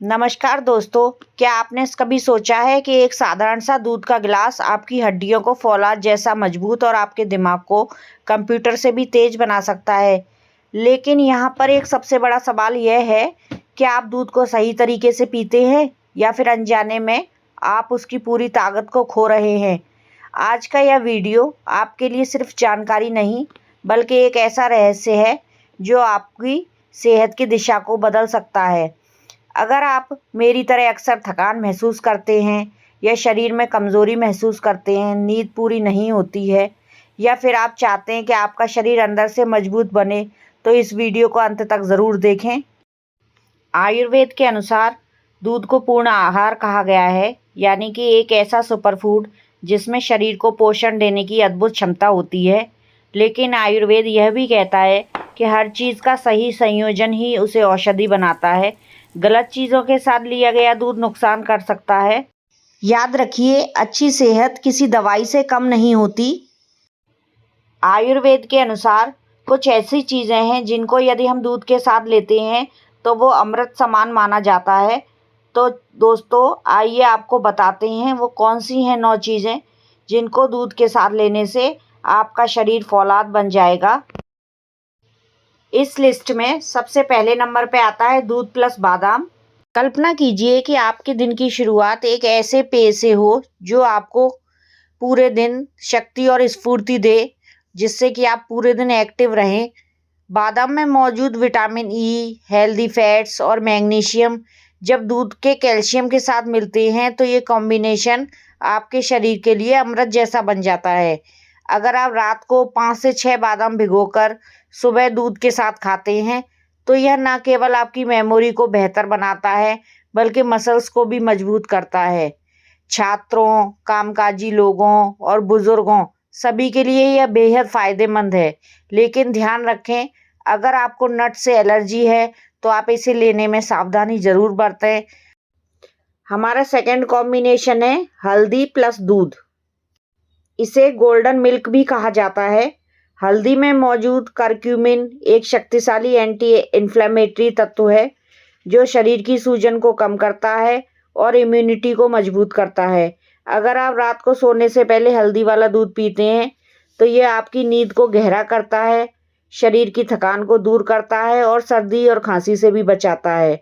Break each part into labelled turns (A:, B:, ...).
A: नमस्कार दोस्तों, क्या आपने कभी सोचा है कि एक साधारण सा दूध का गिलास आपकी हड्डियों को फौलाद जैसा मजबूत और आपके दिमाग को कंप्यूटर से भी तेज बना सकता है। लेकिन यहाँ पर एक सबसे बड़ा सवाल यह है कि आप दूध को सही तरीके से पीते हैं या फिर अनजाने में आप उसकी पूरी ताकत को खो रहे हैं। आज का यह वीडियो आपके लिए सिर्फ जानकारी नहीं बल्कि एक ऐसा रहस्य है जो आपकी सेहत की दिशा को बदल सकता है। अगर आप मेरी तरह अक्सर थकान महसूस करते हैं या शरीर में कमज़ोरी महसूस करते हैं, नींद पूरी नहीं होती है या फिर आप चाहते हैं कि आपका शरीर अंदर से मजबूत बने, तो इस वीडियो को अंत तक ज़रूर देखें। आयुर्वेद के अनुसार दूध को पूर्ण आहार कहा गया है, यानी कि एक ऐसा सुपरफूड जिसमें शरीर को पोषण देने की अद्भुत क्षमता होती है। लेकिन आयुर्वेद यह भी कहता है कि हर चीज़ का सही संयोजन ही उसे औषधि बनाता है। गलत चीज़ों के साथ लिया गया दूध नुकसान कर सकता है। याद रखिए, अच्छी सेहत किसी दवाई से कम नहीं होती। आयुर्वेद के अनुसार कुछ ऐसी चीज़ें हैं जिनको यदि हम दूध के साथ लेते हैं तो वो अमृत समान माना जाता है। तो दोस्तों, आइए आपको बताते हैं वो कौन सी हैं 9 चीज़ें जिनको दूध के साथ लेने से आपका शरीर फौलाद बन जाएगा। इस लिस्ट में सबसे पहले नंबर पे आता है दूध प्लस बादाम। कल्पना कीजिए कि आपके दिन की शुरुआत एक ऐसे पेय से हो जो आपको पूरे दिन शक्ति और स्फूर्ति दे, जिससे कि आप पूरे दिन एक्टिव रहें। बादाम में मौजूद विटामिन ई, हेल्दी फैट्स और मैग्नीशियम जब दूध के कैल्शियम के साथ मिलते हैं तो ये कॉम्बिनेशन आपके शरीर के लिए अमृत जैसा बन जाता है। अगर आप रात को 5 से 6 बादाम भिगोकर सुबह दूध के साथ खाते हैं तो यह न केवल आपकी मेमोरी को बेहतर बनाता है बल्कि मसल्स को भी मजबूत करता है। छात्रों, कामकाजी लोगों और बुजुर्गों सभी के लिए यह बेहद फ़ायदेमंद है। लेकिन ध्यान रखें, अगर आपको नट से एलर्जी है तो आप इसे लेने में सावधानी ज़रूर बरतें। हमारा सेकंड कॉम्बिनेशन है हल्दी प्लस दूध। इसे गोल्डन मिल्क भी कहा जाता है। हल्दी में मौजूद करक्यूमिन एक शक्तिशाली एंटी इन्फ्लेमेटरी तत्व है जो शरीर की सूजन को कम करता है और इम्यूनिटी को मजबूत करता है। अगर आप रात को सोने से पहले हल्दी वाला दूध पीते हैं तो यह आपकी नींद को गहरा करता है, शरीर की थकान को दूर करता है और सर्दी और खांसी से भी बचाता है।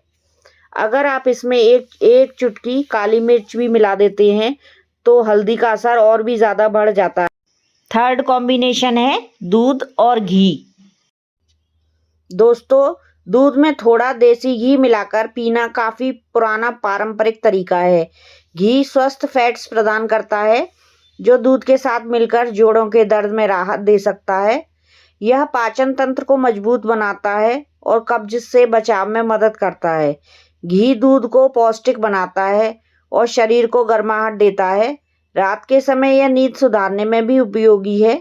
A: अगर आप इसमें एक चुटकी काली मिर्च भी मिला देते हैं तो हल्दी का असर और भी ज़्यादा बढ़ जाता है। थर्ड कॉम्बिनेशन है दूध और घी। दोस्तों, दूध में थोड़ा देसी घी मिलाकर पीना काफ़ी पुराना पारंपरिक तरीका है। घी स्वस्थ फैट्स प्रदान करता है जो दूध के साथ मिलकर जोड़ों के दर्द में राहत दे सकता है। यह पाचन तंत्र को मजबूत बनाता है और कब्ज से बचाव में मदद करता है। घी दूध को पौष्टिक बनाता है और शरीर को गर्माहट देता है। रात के समय यह नींद सुधारने में भी उपयोगी है।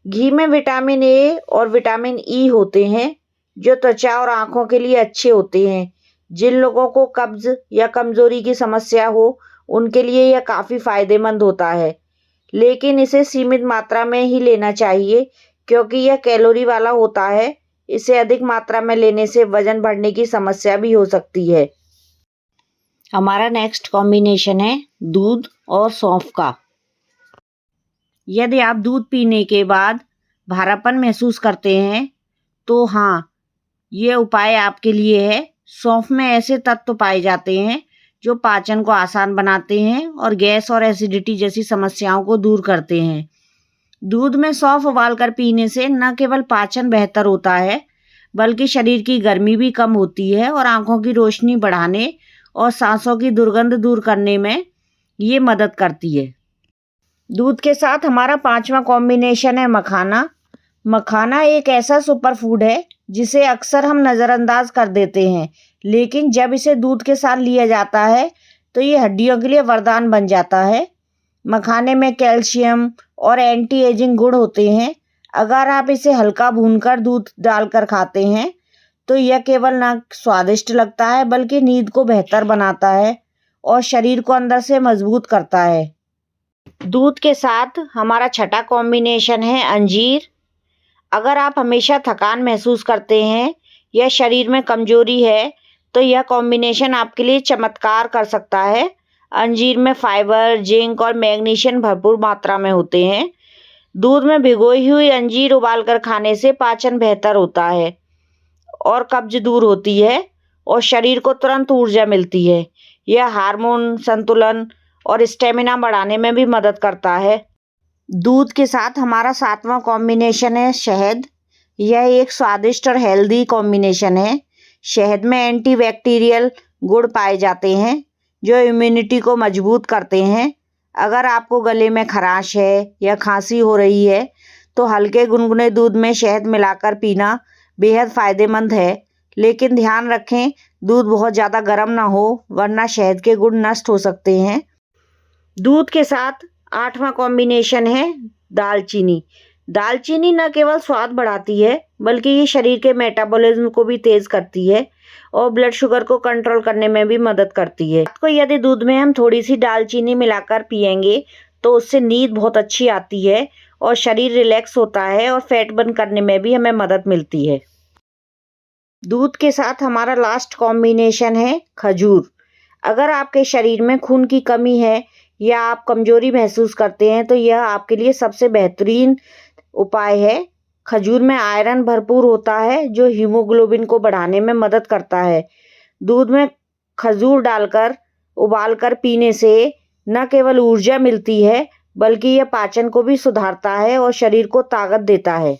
A: घी में विटामिन ए और विटामिन ई होते हैं जो त्वचा और आँखों के लिए अच्छे होते हैं। जिन लोगों को कब्ज या कमज़ोरी की समस्या हो उनके लिए यह काफ़ी फ़ायदेमंद होता है, लेकिन इसे सीमित मात्रा में ही लेना चाहिए क्योंकि यह कैलोरी वाला होता है। इसे अधिक मात्रा में लेने से वजन बढ़ने की समस्या भी हो सकती है। हमारा नेक्स्ट कॉम्बिनेशन है दूध और सौंफ का। यदि आप दूध पीने के बाद भारापन महसूस करते हैं तो हाँ, ये उपाय आपके लिए है। सौंफ में ऐसे तत्व पाए जाते हैं जो पाचन को आसान बनाते हैं और गैस और एसिडिटी जैसी समस्याओं को दूर करते हैं। दूध में सौंफ उबालकर पीने से न केवल पाचन बेहतर होता है बल्कि शरीर की गर्मी भी कम होती है और आँखों की रोशनी बढ़ाने और सांसों की दुर्गंध दूर करने में ये मदद करती है। दूध के साथ हमारा 5वां कॉम्बिनेशन है मखाना। मखाना एक ऐसा सुपरफूड है जिसे अक्सर हम नज़रअंदाज कर देते हैं, लेकिन जब इसे दूध के साथ लिया जाता है तो ये हड्डियों के लिए वरदान बन जाता है। मखाने में कैल्शियम और एंटी एजिंग गुण होते हैं। अगर आप इसे हल्का भूनकर दूध डालकर खाते हैं तो यह केवल ना स्वादिष्ट लगता है बल्कि नींद को बेहतर बनाता है और शरीर को अंदर से मजबूत करता है। दूध के साथ हमारा छठा कॉम्बिनेशन है अंजीर। अगर आप हमेशा थकान महसूस करते हैं या शरीर में कमजोरी है तो यह कॉम्बिनेशन आपके लिए चमत्कार कर सकता है। अंजीर में फाइबर, जिंक और मैग्नीशियम भरपूर मात्रा में होते हैं। दूध में भिगोई हुई अंजीर उबालकर खाने से पाचन बेहतर होता है और कब्ज दूर होती है और शरीर को तुरंत ऊर्जा मिलती है। यह हार्मोन संतुलन और स्टेमिना बढ़ाने में भी मदद करता है। दूध के साथ हमारा 7वां कॉम्बिनेशन है शहद। यह एक स्वादिष्ट और हेल्दी कॉम्बिनेशन है। शहद में एंटीबैक्टीरियल गुण पाए जाते हैं जो इम्यूनिटी को मजबूत करते हैं। अगर आपको गले में खराश है या खांसी हो रही है तो हल्के गुनगुने दूध में शहद मिलाकर पीना बेहद फ़ायदेमंद है। लेकिन ध्यान रखें, दूध बहुत ज़्यादा गर्म ना हो वरना शहद के गुण नष्ट हो सकते हैं। दूध के साथ 8वां कॉम्बिनेशन है दालचीनी। दालचीनी न केवल स्वाद बढ़ाती है बल्कि ये शरीर के मेटाबॉलिज्म को भी तेज़ करती है और ब्लड शुगर को कंट्रोल करने में भी मदद करती है। रात को यदि दूध में हम थोड़ी सी दालचीनी मिलाकर पिएंगे तो उससे नींद बहुत अच्छी आती है और शरीर रिलैक्स होता है और फैट बर्न करने में भी हमें मदद मिलती है। दूध के साथ हमारा लास्ट कॉम्बिनेशन है खजूर। अगर आपके शरीर में खून की कमी है या आप कमजोरी महसूस करते हैं तो यह आपके लिए सबसे बेहतरीन उपाय है। खजूर में आयरन भरपूर होता है जो हीमोग्लोबिन को बढ़ाने में मदद करता है। दूध में खजूर डालकर उबालकर पीने से न केवल ऊर्जा मिलती है बल्कि यह पाचन को भी सुधारता है और शरीर को ताकत देता है।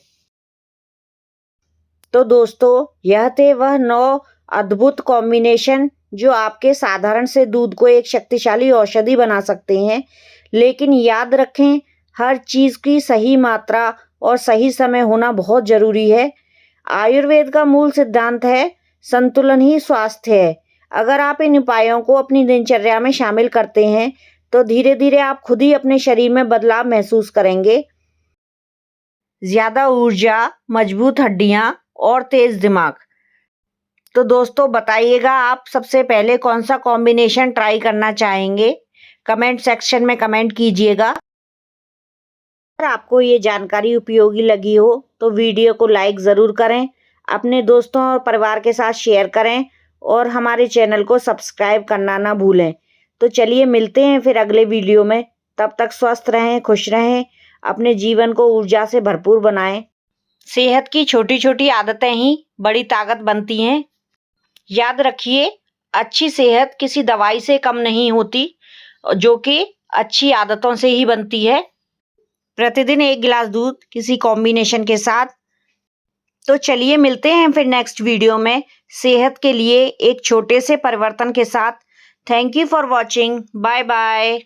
A: तो दोस्तों, यह थे वह 9 अद्भुत कॉम्बिनेशन जो आपके साधारण से दूध को एक शक्तिशाली औषधि बना सकते हैं। लेकिन याद रखें, हर चीज़ की सही मात्रा और सही समय होना बहुत ज़रूरी है। आयुर्वेद का मूल सिद्धांत है संतुलन ही स्वास्थ्य है। अगर आप इन उपायों को अपनी दिनचर्या में शामिल करते हैं तो धीरे धीरे आप खुद ही अपने शरीर में बदलाव महसूस करेंगे। ज़्यादा ऊर्जा, मजबूत हड्डियाँ और तेज़ दिमाग। तो दोस्तों, बताइएगा आप सबसे पहले कौन सा कॉम्बिनेशन ट्राई करना चाहेंगे? कमेंट सेक्शन में कमेंट कीजिएगा। अगर आपको ये जानकारी उपयोगी लगी हो तो वीडियो को लाइक ज़रूर करें, अपने दोस्तों और परिवार के साथ शेयर करें और हमारे चैनल को सब्सक्राइब करना ना भूलें। तो चलिए मिलते हैं फिर अगले वीडियो में। तब तक स्वस्थ रहें, खुश रहें, अपने जीवन को ऊर्जा से भरपूर बनाएं। सेहत की छोटी छोटी आदतें ही बड़ी ताकत बनती हैं। याद रखिए, अच्छी सेहत किसी दवाई से कम नहीं होती, जो कि अच्छी आदतों से ही बनती है। प्रतिदिन 1 गिलास दूध किसी कॉम्बिनेशन के साथ। तो चलिए मिलते हैं फिर नेक्स्ट वीडियो में सेहत के लिए एक छोटे से परिवर्तन के साथ। Thank you for watching. Bye bye.